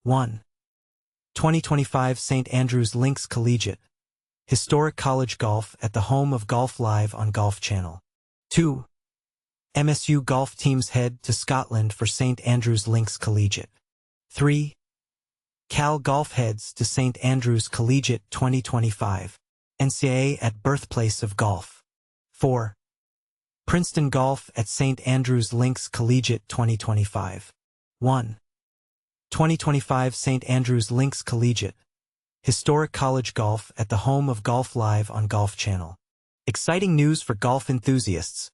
1. 2025 St. Andrews Links Collegiate. Historic college golf at the home of Golf Live on Golf Channel. 2. MSU golf teams head to Scotland for St. Andrews Links Collegiate. 3. Cal Golf heads to St. Andrews Collegiate 2025. NCAA at Birthplace of Golf. 4. Princeton Golf at St. Andrews Links Collegiate 2025. 1. 2025 St. Andrews Links Collegiate. Historic college golf at the home of Golf Live on Golf Channel. Exciting news for golf enthusiasts.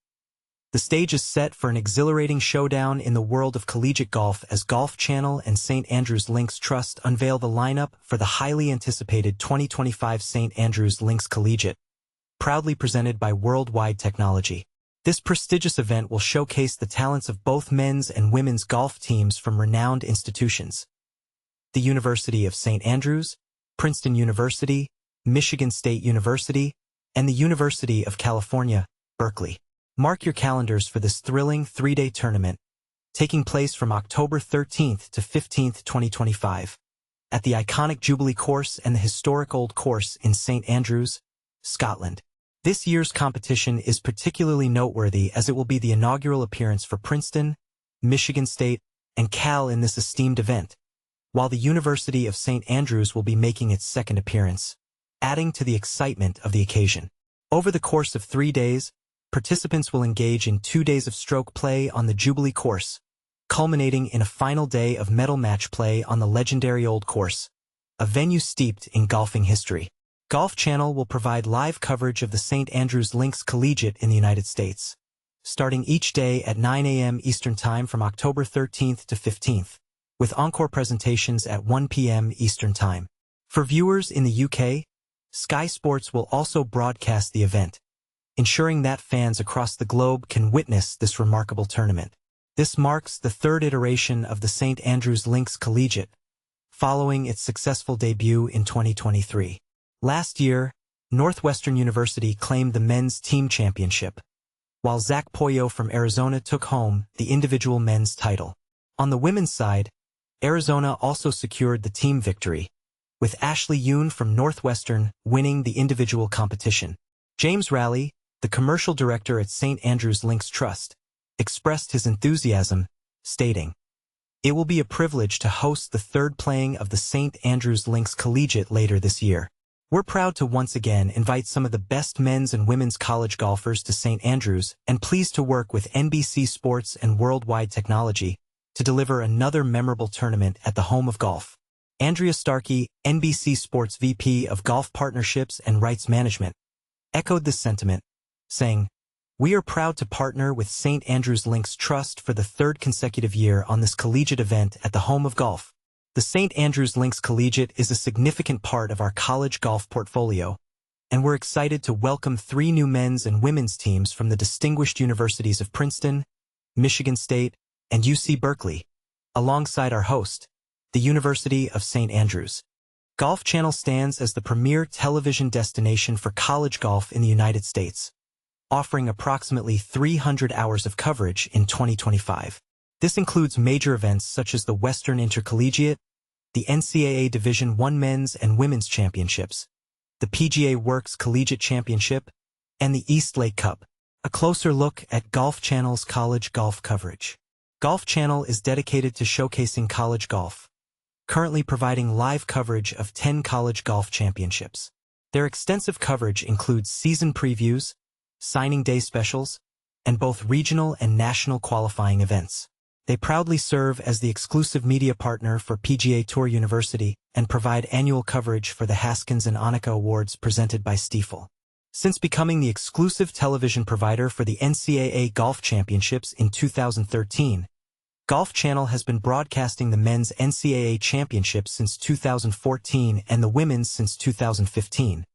The stage is set for an exhilarating showdown in the world of collegiate golf as Golf Channel and St. Andrews Links Trust unveil the lineup for the highly anticipated 2025 St. Andrews Links Collegiate, proudly presented by Worldwide Technology. This prestigious event will showcase the talents of both men's and women's golf teams from renowned institutions. The University of St. Andrews, Princeton University, Michigan State University, and the University of California, Berkeley. Mark your calendars for this thrilling three-day tournament, taking place from October 13th to 15th, 2025, at the iconic Jubilee Course and the historic Old Course in St. Andrews, Scotland. This year's competition is particularly noteworthy as it will be the inaugural appearance for Princeton, Michigan State, and Cal in this esteemed event, while the University of St. Andrews will be making its second appearance, adding to the excitement of the occasion. Over the course of 3 days, participants will engage in 2 days of stroke play on the Jubilee Course, culminating in a final day of medal match play on the legendary Old Course, a venue steeped in golfing history. Golf Channel will provide live coverage of the St. Andrews Links Collegiate in the United States, starting each day at 9 a.m. Eastern Time from October 13th to 15th, with encore presentations at 1 p.m. Eastern Time. For viewers in the UK, Sky Sports will also broadcast the event, ensuring that fans across the globe can witness this remarkable tournament. This marks the third iteration of the St. Andrews Links Collegiate, following its successful debut in 2023. Last year, Northwestern University claimed the men's team championship, while Zach Poyo from Arizona took home the individual men's title. On the women's side, Arizona also secured the team victory, with Ashley Yoon from Northwestern winning the individual competition. James Rowley, the commercial director at St. Andrews Links Trust, expressed his enthusiasm, stating, "It will be a privilege to host the third playing of the St. Andrews Links Collegiate later this year. We're proud to once again invite some of the best men's and women's college golfers to St. Andrews and pleased to work with NBC Sports and Worldwide Technology to deliver another memorable tournament at the home of golf." Andrea Starkey, NBC Sports VP of Golf Partnerships and Rights Management, echoed this sentiment, saying, "We are proud to partner with St. Andrews Links Trust for the third consecutive year on this collegiate event at the home of golf. The St. Andrews Links Collegiate is a significant part of our college golf portfolio, and we're excited to welcome 3 new men's and women's teams from the distinguished universities of Princeton, Michigan State, and UC Berkeley, alongside our host, the University of St. Andrews. Golf Channel stands as the premier television destination for college golf in the United States, offering approximately 300 hours of coverage in 2025. This includes major events such as the Western Intercollegiate, the NCAA Division I Men's and Women's Championships, the PGA Works Collegiate Championship, and the East Lake Cup. A closer look at Golf Channel's college golf coverage. Golf Channel is dedicated to showcasing college golf, currently providing live coverage of 10 college golf championships. Their extensive coverage includes season previews, signing day specials, and both regional and national qualifying events. They proudly serve as the exclusive media partner for PGA Tour University and provide annual coverage for the Haskins and Annika Awards presented by Stifel. Since becoming the exclusive television provider for the NCAA Golf Championships in 2013, Golf Channel has been broadcasting the men's NCAA Championships since 2014 and the women's since 2015,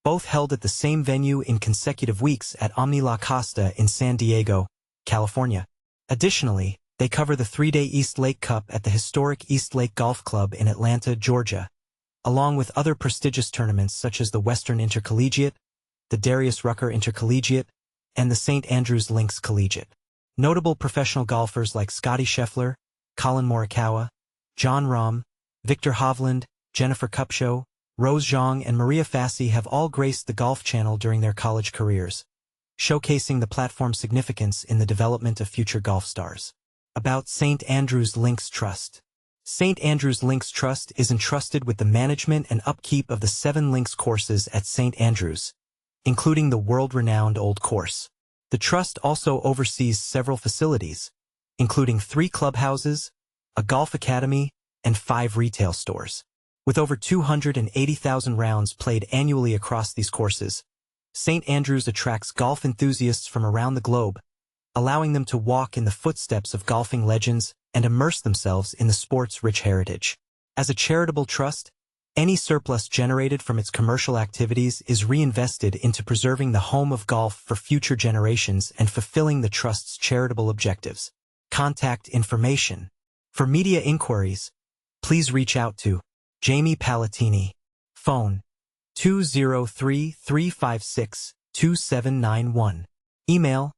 both held at the same venue in consecutive weeks at Omni La Costa in San Diego, California. Additionally, they cover the 3-day East Lake Cup at the historic East Lake Golf Club in Atlanta, Georgia, along with other prestigious tournaments such as the Western Intercollegiate, the Darius Rucker Intercollegiate, and the St. Andrews Links Collegiate. Notable professional golfers like Scotty Scheffler, Colin Morikawa, John Rahm, Victor Hovland, Jennifer Kupcho, Rose Zhang, and Maria Fassi have all graced the Golf Channel during their college careers, showcasing the platform's significance in the development of future golf stars. About St. Andrews Links Trust. St. Andrews Links Trust is entrusted with the management and upkeep of the 7 links courses at St. Andrews, including the world-renowned Old Course. The trust also oversees several facilities, including 3 clubhouses, a golf academy, and 5 retail stores. With over 280,000 rounds played annually across these courses, St. Andrews attracts golf enthusiasts from around the globe, allowing them to walk in the footsteps of golfing legends and immerse themselves in the sport's rich heritage. As a charitable trust, any surplus generated from its commercial activities is reinvested into preserving the home of golf for future generations and fulfilling the trust's charitable objectives. Contact information. For media inquiries, please reach out to Jamie Palatini. Phone 203-356-2791. Email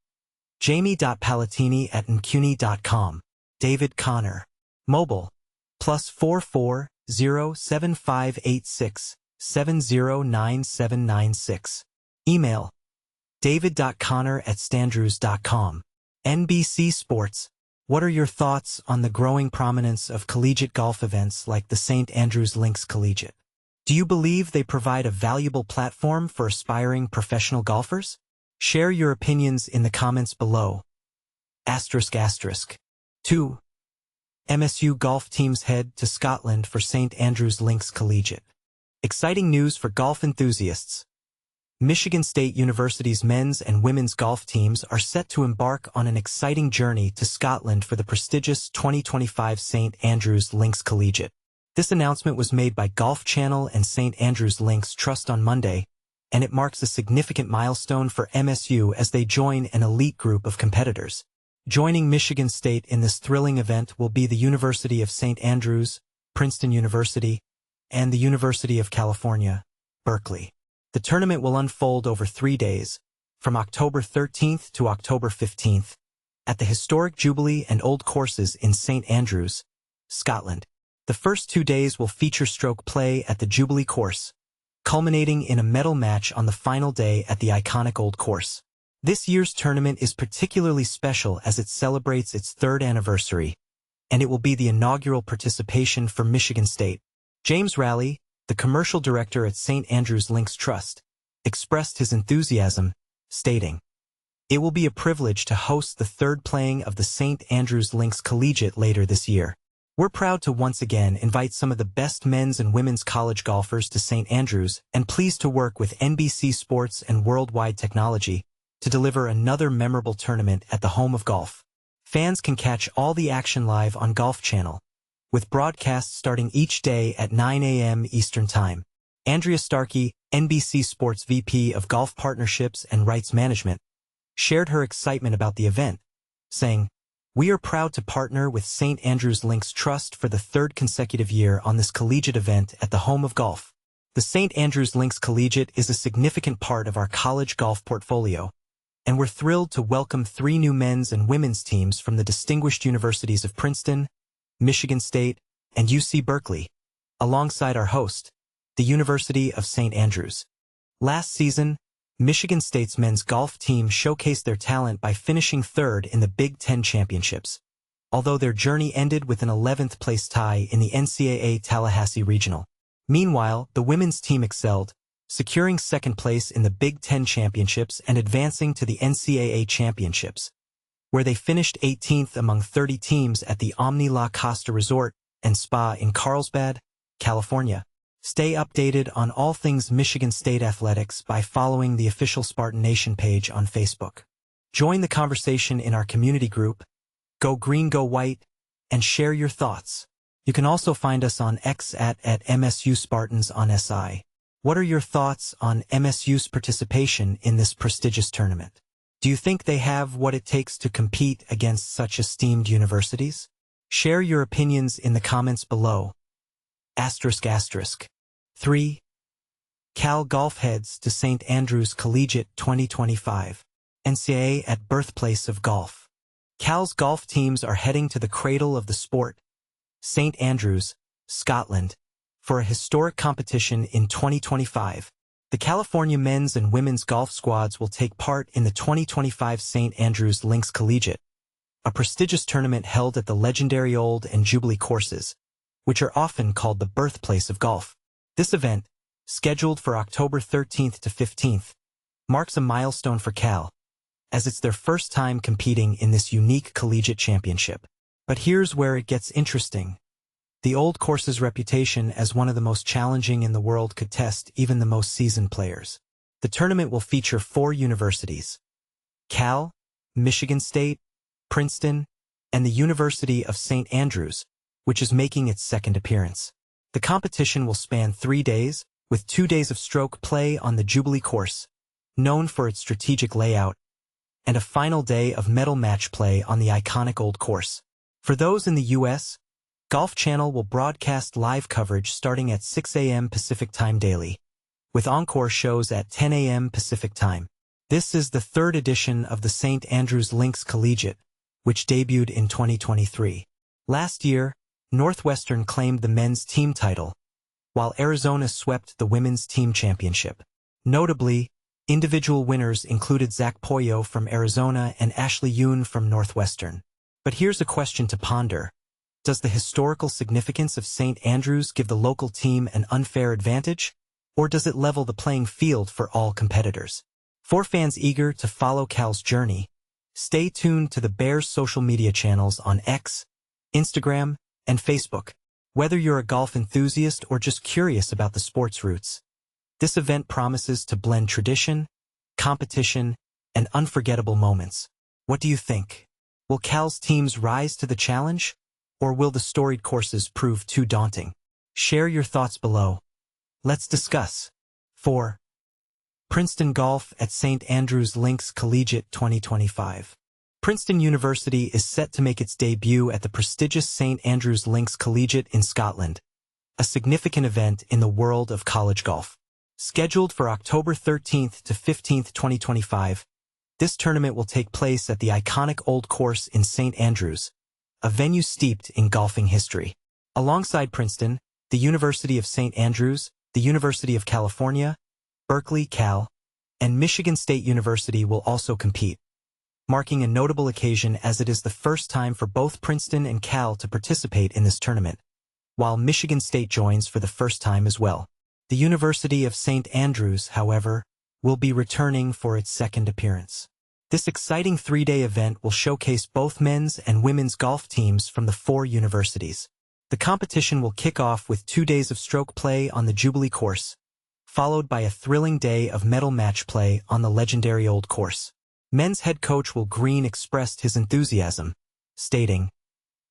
jamie.palatini@mcuni.com. David Connor. Mobile +44 07586 709796. Email david.connor@standrews.com. NBC Sports. What are your thoughts on the growing prominence of collegiate golf events like the St. Andrews Links Collegiate? Do you believe they provide a valuable platform for aspiring professional golfers? Share your opinions in the comments below. ***2. MSU golf teams head to Scotland for St. Andrews Links Collegiate. Exciting news for golf enthusiasts. Michigan State University's men's and women's golf teams are set to embark on an exciting journey to Scotland for the prestigious 2025 St. Andrews Links Collegiate. This announcement was made by Golf Channel and St. Andrews Links Trust on Monday, and it marks a significant milestone for MSU as they join an elite group of competitors. Joining Michigan State in this thrilling event will be the University of St. Andrews, Princeton University, and the University of California, Berkeley. The tournament will unfold over 3 days, from October 13th to October 15th, at the historic Jubilee and Old Courses in St. Andrews, Scotland. The first 2 days will feature stroke play at the Jubilee course, culminating in a medal match on the final day at the iconic Old Course. This year's tournament is particularly special as it celebrates its 3rd anniversary, and it will be the inaugural participation for Michigan State. James Rowley, the commercial director at St. Andrews Links Trust, expressed his enthusiasm, stating, "It will be a privilege to host the 3rd playing of the St. Andrews Links Collegiate later this year. We're proud to once again invite some of the best men's and women's college golfers to St. Andrews and pleased to work with NBC Sports and Worldwide Technology to deliver another memorable tournament at the home of golf. Fans can catch all the action live on Golf Channel, with broadcasts starting each day at 9 a.m. Eastern Time." Andrea Starkey, NBC Sports VP of Golf Partnerships and Rights Management, shared her excitement about the event, saying, "We are proud to partner with St. Andrews Links Trust for the 3rd consecutive year on this collegiate event at the home of golf. The St. Andrews Links Collegiate is a significant part of our college golf portfolio, and we're thrilled to welcome 3 new men's and women's teams from the distinguished universities of Princeton, Michigan State, and UC Berkeley, alongside our host, the University of St. Andrews." Last season, Michigan State's men's golf team showcased their talent by finishing 3rd in the Big Ten Championships, although their journey ended with an 11th place tie in the NCAA Tallahassee Regional. Meanwhile, the women's team excelled, securing 2nd place in the Big Ten Championships and advancing to the NCAA Championships, where they finished 18th among 30 teams at the Omni La Costa Resort and Spa in Carlsbad, California. Stay updated on all things Michigan State athletics by following the official Spartan Nation page on Facebook. Join the conversation in our community group, Go Green Go White, and share your thoughts. You can also find us on X at MSU Spartans on SI. What are your thoughts on MSU's participation in this prestigious tournament? Do you think they have what it takes to compete against such esteemed universities? Share your opinions in the comments below. ***3. Cal Golf heads to St. Andrews Collegiate 2025. NCAA at birthplace of golf. Cal's golf teams are heading to the cradle of the sport, St. Andrews, Scotland. For a historic competition in 2025, the California men's and women's golf squads will take part in the 2025 St. Andrews Links Collegiate, a prestigious tournament held at the legendary Old and Jubilee courses, which are often called the birthplace of golf. This event, scheduled for October 13th to 15th, marks a milestone for Cal, as it's their first time competing in this unique collegiate championship. But here's where it gets interesting. The Old course's reputation as one of the most challenging in the world could test even the most seasoned players. The tournament will feature 4 universities: Cal, Michigan State, Princeton, and the University of St. Andrews, which is making its second appearance. The competition will span 3 days, with 2 days of stroke play on the Jubilee course, known for its strategic layout, and a final day of medal match play on the iconic Old course. For those in the U.S., Golf Channel will broadcast live coverage starting at 6 a.m. Pacific Time daily, with encore shows at 10 a.m. Pacific Time. This is the 3rd edition of the St. Andrews Links Collegiate, which debuted in 2023. Last year, Northwestern claimed the men's team title, while Arizona swept the women's team championship. Notably, individual winners included Zach Poyo from Arizona and Ashley Yoon from Northwestern. But here's a question to ponder. Does the historical significance of St. Andrews give the local team an unfair advantage, or does it level the playing field for all competitors? For fans eager to follow Cal's journey, stay tuned to the Bears' social media channels on X, Instagram, and Facebook. Whether you're a golf enthusiast or just curious about the sport's roots, this event promises to blend tradition, competition, and unforgettable moments. What do you think? Will Cal's teams rise to the challenge, or will the storied courses prove too daunting? Share your thoughts below. Let's discuss. 4. Princeton Golf at St. Andrews Links Collegiate 2025. Princeton University is set to make its debut at the prestigious St. Andrews Links Collegiate in Scotland, a significant event in the world of college golf. Scheduled for October 13th to 15th, 2025, this tournament will take place at the iconic Old Course in St. Andrews, a venue steeped in golfing history. Alongside Princeton, the University of St. Andrews, the University of California, Berkeley, Cal, and Michigan State University will also compete, marking a notable occasion as it is the first time for both Princeton and Cal to participate in this tournament, while Michigan State joins for the first time as well. The University of St. Andrews, however, will be returning for its second appearance. This exciting 3-day event will showcase both men's and women's golf teams from the 4 universities. The competition will kick off with 2 days of stroke play on the Jubilee course, followed by a thrilling day of medal match play on the legendary Old course. Men's head coach Will Green expressed his enthusiasm, stating,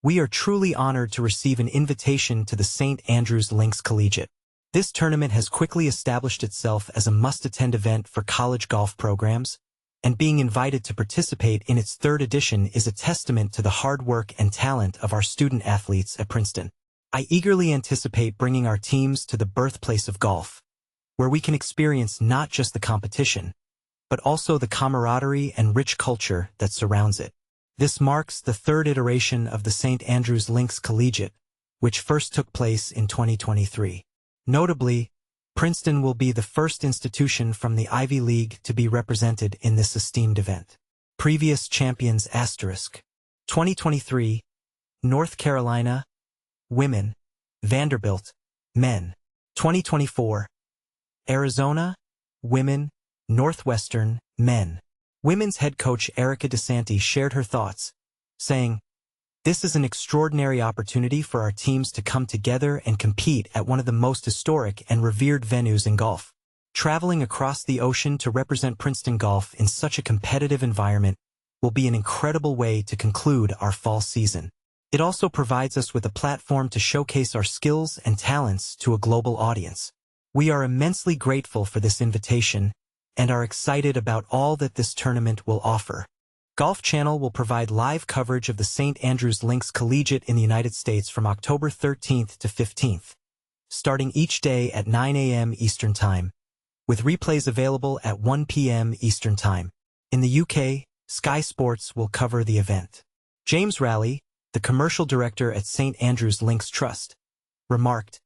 "We are truly honored to receive an invitation to the St. Andrews Links Collegiate. This tournament has quickly established itself as a must-attend event for college golf programs, and being invited to participate in its 3rd edition is a testament to the hard work and talent of our student athletes at Princeton. I eagerly anticipate bringing our teams to the birthplace of golf, where we can experience not just the competition, but also the camaraderie and rich culture that surrounds it." This marks the 3rd iteration of the St. Andrews Links Collegiate, which first took place in 2023. Notably, Princeton will be the first institution from the Ivy League to be represented in this esteemed event. Previous champions *. 2023, North Carolina, women, Vanderbilt, men. 2024, Arizona, women, Northwestern, men. Women's head coach Erica DeSanti shared her thoughts, saying, "This is an extraordinary opportunity for our teams to come together and compete at one of the most historic and revered venues in golf. Traveling across the ocean to represent Princeton golf in such a competitive environment will be an incredible way to conclude our fall season. It also provides us with a platform to showcase our skills and talents to a global audience. We are immensely grateful for this invitation and are excited about all that this tournament will offer." Golf Channel will provide live coverage of the St. Andrews Links Collegiate in the United States from October 13th to 15th, starting each day at 9 a.m. Eastern Time, with replays available at 1 p.m. Eastern Time. In the UK, Sky Sports will cover the event. James Rowley, the commercial director at St. Andrews Links Trust, remarked,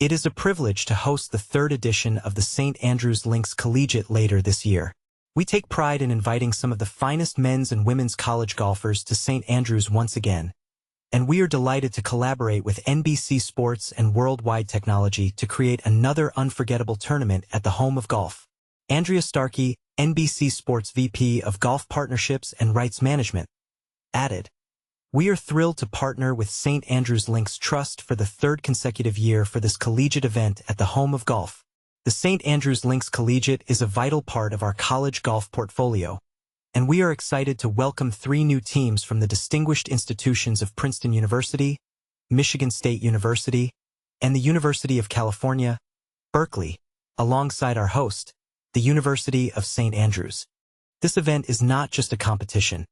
"It is a privilege to host the third edition of the St. Andrews Links Collegiate later this year. We take pride in inviting some of the finest men's and women's college golfers to St. Andrews once again, and we are delighted to collaborate with NBC Sports and Worldwide Technology to create another unforgettable tournament at the home of golf." Andrea Starkey, NBC Sports VP of Golf Partnerships and Rights Management, added, "We are thrilled to partner with St. Andrews Links Trust for the third consecutive year for this collegiate event at the home of golf. The St. Andrews Links Collegiate is a vital part of our college golf portfolio, and we are excited to welcome 3 new teams from the distinguished institutions of Princeton University, Michigan State University, and the University of California, Berkeley, alongside our host, the University of St. Andrews. This event is not just a competition.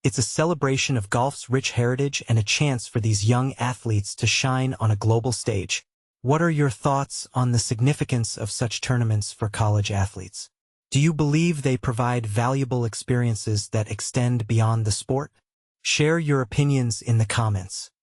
It's a celebration of golf's rich heritage and a chance for these young athletes to shine on a global stage." What are your thoughts on the significance of such tournaments for college athletes? Do you believe they provide valuable experiences that extend beyond the sport? Share your opinions in the comments.